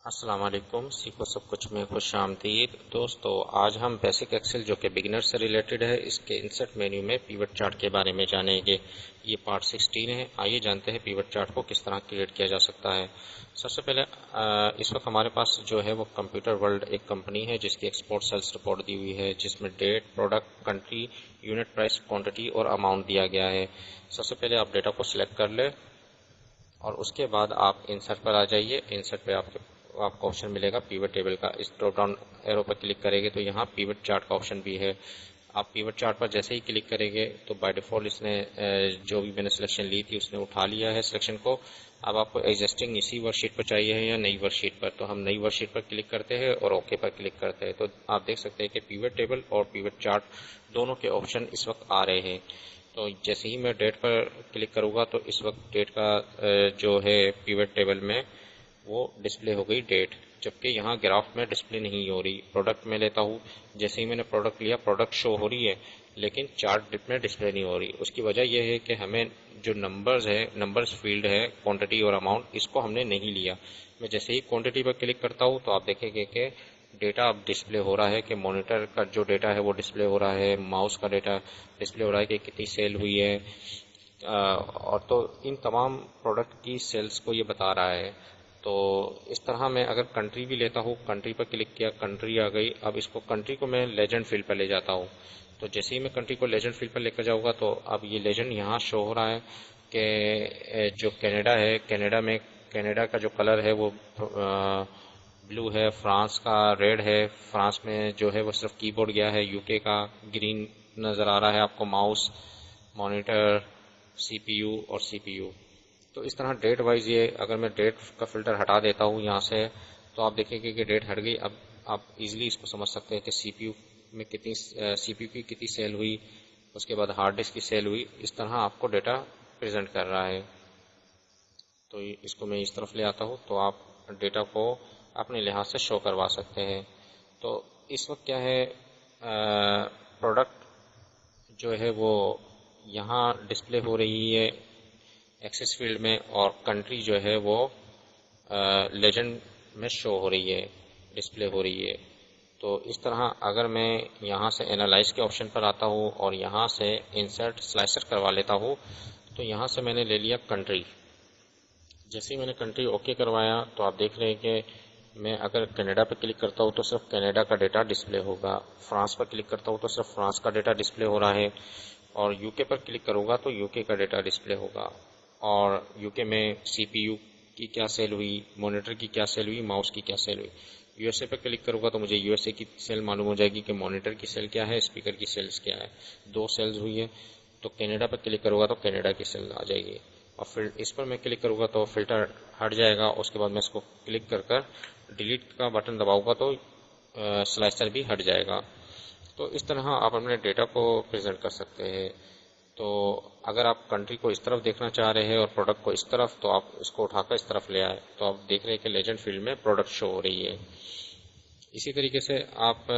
السلام علیکم، سیکھو سب کچھ میں خوش آمدید دوستو۔ آج ہم بیسک ایکسل جو کہ بگنر سے ریلیٹڈ ہے، اس کے انسرٹ مینیو میں پیوٹ چارٹ کے بارے میں جانیں گے۔ یہ پارٹ 16 ہے۔ آئیے جانتے ہیں پیوٹ چارٹ کو کس طرح کریٹ کیا جا سکتا ہے۔ سب سے پہلے اس وقت ہمارے پاس جو ہے وہ کمپیوٹر ورلڈ ایک کمپنی ہے جس کی ایکسپورٹ سیلز رپورٹ دی ہوئی ہے، جس میں date, product, country, unit price, quantity اور اماؤنٹ دیا گیا ہے۔ سب سے پہلے آپ ڈیٹا کو سلیکٹ کر لیں اور اس کے بعد آپ انسرٹ پر آ جائیے۔ انسرٹ پہ آپ کو آپشن ملے گا پیوٹ ٹیبل کا۔ اس ڈراپ ڈاؤن ایرو پر کلک کریں گے تو یہاں پیوٹ چارٹ کا آپشن بھی ہے۔ آپ پیوٹ چارٹ پر جیسے ہی کلک کریں گے تو بائی ڈیفالٹ اس نے جو بھی میں نے سلیکشن لی تھی اس نے اٹھا لیا ہے سلیکشن کو۔ اب آپ کو ایگزسٹنگ اسی ورک شیٹ پر چاہیے ہے یا نئی ورک شیٹ پر، تو ہم نئی ورک شیٹ پر کلک کرتے ہیں اور اوکے پر کلک کرتے ہیں۔ تو آپ دیکھ سکتے ہیں کہ پیوٹ ٹیبل اور پیوٹ چارٹ دونوں کے آپشن اس وقت آ رہے ہیں۔ تو جیسے ہی میں ڈیٹ پر کلک کروں گا تو اس وقت ڈیٹ کا جو ہے پیوٹ ٹیبل میں وہ ڈسپلے ہو گئی ڈیٹ، جبکہ یہاں گراف میں ڈسپلے نہیں ہو رہی۔ پروڈکٹ میں لیتا ہوں، جیسے ہی میں نے پروڈکٹ لیا پروڈکٹ شو ہو رہی ہے لیکن چارٹ میں ڈسپلے نہیں ہو رہی۔ اس کی وجہ یہ ہے کہ ہمیں جو نمبرز فیلڈ ہے کوانٹٹی اور اماؤنٹ، اس کو ہم نے نہیں لیا۔ میں جیسے ہی کوانٹٹی پر کلک کرتا ہوں تو آپ دیکھیں گے کہ ڈیٹا اب ڈسپلے ہو رہا ہے، کہ مانیٹر کا جو ڈیٹا ہے وہ ڈسپلے ہو رہا ہے، ماؤس کا ڈیٹا ڈسپلے ہو رہا ہے کہ کتنی سیل ہوئی ہے، اور تو ان تمام پروڈکٹ کی سیلز کو یہ بتا رہا ہے۔ تو اس طرح میں اگر کنٹری بھی لیتا ہوں، کنٹری پر کلک کیا، کنٹری آ گئی۔ اب اس کو کنٹری کو میں لیجنڈ فیلڈ پر لے جاتا ہوں، تو جیسے ہی میں کنٹری کو لیجنڈ فیلڈ پر لے کر جاؤں گا تو اب یہ لیجنڈ یہاں شو ہو رہا ہے کہ جو کینیڈا ہے، کینیڈا کا جو کلر ہے وہ بلو ہے، فرانس کا ریڈ ہے، فرانس میں جو ہے وہ صرف کی بورڈ گیا ہے، یو کے کا گرین نظر آ رہا ہے آپ کو، ماؤس، مانیٹر، سی پی یو اور سی پی یو۔ تو اس طرح ڈیٹ وائز یہ اگر میں ڈیٹ کا فلٹر ہٹا دیتا ہوں یہاں سے تو آپ دیکھیں گے کہ ڈیٹ ہٹ گئی۔ اب آپ ایزیلی اس کو سمجھ سکتے ہیں کہ سی پی یو کی کتنی سیل ہوئی، اس کے بعد ہارڈ ڈسک کی سیل ہوئی۔ اس طرح آپ کو ڈیٹا پریزنٹ کر رہا ہے۔ تو اس کو میں اس طرف لے آتا ہوں تو آپ ڈیٹا کو اپنے لحاظ سے شو کروا سکتے ہیں۔ تو اس وقت کیا ہے، پروڈکٹ جو ہے وہ یہاں ڈسپلے ہو رہی ہے ایکسس فیلڈ میں، اور کنٹری جو ہے وہ لیجنڈ میں شو ہو رہی ہے، ڈسپلے ہو رہی ہے۔ تو اس طرح اگر میں یہاں سے اینالائز کے آپشن پر آتا ہوں اور یہاں سے انسرٹ سلائسر کروا لیتا ہوں تو یہاں سے میں نے لے لیا کنٹری۔ جیسے ہی میں نے کنٹری اوکے کروایا تو آپ دیکھ رہے ہیں کہ میں اگر کینیڈا پہ کلک کرتا ہوں تو صرف کینیڈا کا ڈیٹا ڈسپلے ہوگا، فرانس پر کلک کرتا ہوں تو صرف فرانس کا ڈیٹا ڈسپلے ہو رہا ہے، اور یو کے پر کلک کروں گا تو یو کے کا ڈیٹا ڈسپلے ہوگا، اور یو کے میں سی پی یو کی کیا سیل ہوئی، مانیٹر کی کیا سیل ہوئی، ماؤس کی کیا سیل ہوئی۔ یو ایس اے پہ کلک کروں گا تو مجھے یو ایس اے کی سیل معلوم ہو جائے گی کہ مانیٹر کی سیل کیا ہے، اسپیکر کی سیلز کیا ہے، 2 سیلز ہوئی ہے۔ تو کینیڈا پہ کلک کروں گا تو کینیڈا کی سیل آ جائے گی، اور پھر اس پر میں کلک کروں گا تو فلٹر ہٹ جائے گا۔ اس کے بعد میں اس کو کلک کر کر ڈیلیٹ کا بٹن دباؤں گا تو سلائسر بھی ہٹ جائے گا۔ تو اس طرح آپ اپنے ڈیٹا کو پریزنٹ کر سکتے ہیں۔ تو اگر آپ کنٹری کو اس طرف دیکھنا چاہ رہے ہیں اور پروڈکٹ کو اس طرف، تو آپ اس کو اٹھا کر اس طرف لے آئے تو آپ دیکھ رہے ہیں کہ لیجنڈ فیلڈ میں پروڈکٹ شو ہو رہی ہے۔ اسی طریقے سے آپ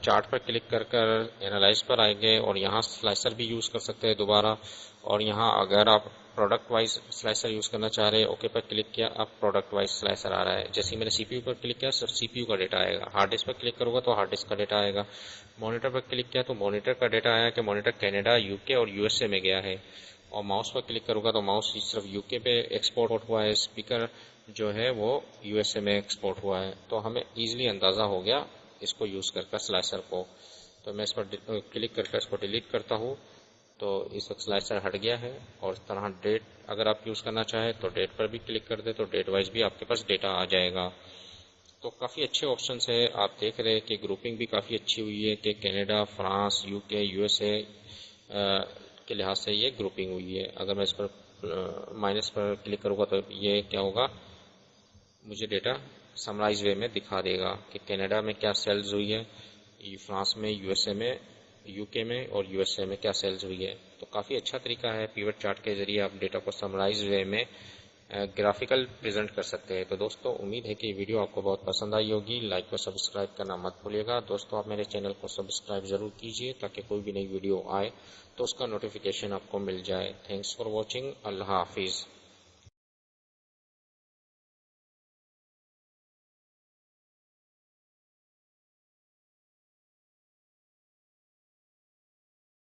چارٹ پر کلک کر کر اینالائز پر آئیں گے اور یہاں سلائسر بھی یوز کر سکتے ہیں دوبارہ، اور یہاں اگر آپ پروڈکٹ وائز سلائسر یوز کرنا چاہ رہے ہیں، اوکے پر کلک کیا، اب پروڈکٹ وائز سلائسر آ رہا ہے۔ جیسے میں نے سی پی یو پر کلک کیا صرف سی پی یو کا ڈیٹا آئے گا، ہارڈ ڈسک پر کلک کروں گا تو ہارڈ ڈسک کا ڈیٹا آئے گا، مانیٹر پر کلک کیا تو مانیٹر کا ڈیٹا آیا کہ مانیٹر کینیڈا، یو کے اور یو ایس اے میں گیا ہے، اور ماؤس پر کلک کروں گا تو ماؤس صرف یو کے پہ ایکسپورٹ ہوا ہے، اسپیکر جو ہے وہ یو ایس اے میں ایکسپورٹ ہوا ہے۔ تو ہمیں ایزیلی اندازہ ہو گیا اس کو یوز کر سلائسر کو۔ تو میں اس پر کلک کر کے اس کو ڈیلیٹ کرتا ہوں تو اس وقت سلائسر ہٹ گیا ہے۔ اور اس طرح ڈیٹ اگر آپ یوز کرنا چاہیں تو ڈیٹ پر بھی کلک کر دیں تو ڈیٹ وائز بھی آپ کے پاس ڈیٹا آ جائے گا۔ تو کافی اچھے آپشنس ہے، آپ دیکھ رہے ہیں کہ گروپنگ بھی کافی اچھی ہوئی ہے کہ کینیڈا، فرانس، یو کے، یو ایس اے کے لحاظ سے یہ گروپنگ ہوئی ہے۔ اگر میں اس پر مائنس پر کلک کروں گا تو یہ کیا ہوگا، مجھے ڈیٹا سمرائز وے میں دکھا دے گا کہ کینیڈا میں کیا سیلز ہوئی ہے، فرانس میں، یو ایس اے میں، یو کے میں اور یو ایس اے میں کیا سیلز ہوئی ہے۔ تو کافی اچھا طریقہ ہے، پیوٹ چارٹ کے ذریعے آپ ڈیٹا کو سمرائز وے میں گرافیکل پریزنٹ کر سکتے ہیں۔ تو دوستو امید ہے کہ یہ ویڈیو آپ کو بہت پسند آئی ہوگی، لائک اور سبسکرائب کرنا مت بھولیے گا۔ دوستو آپ میرے چینل کو سبسکرائب ضرور کیجئے تاکہ کوئی بھی نئی ویڈیو آئے تو اس کا نوٹیفیکیشن آپ کو مل جائے۔ تھینکس فار واچنگ، اللہ حافظ۔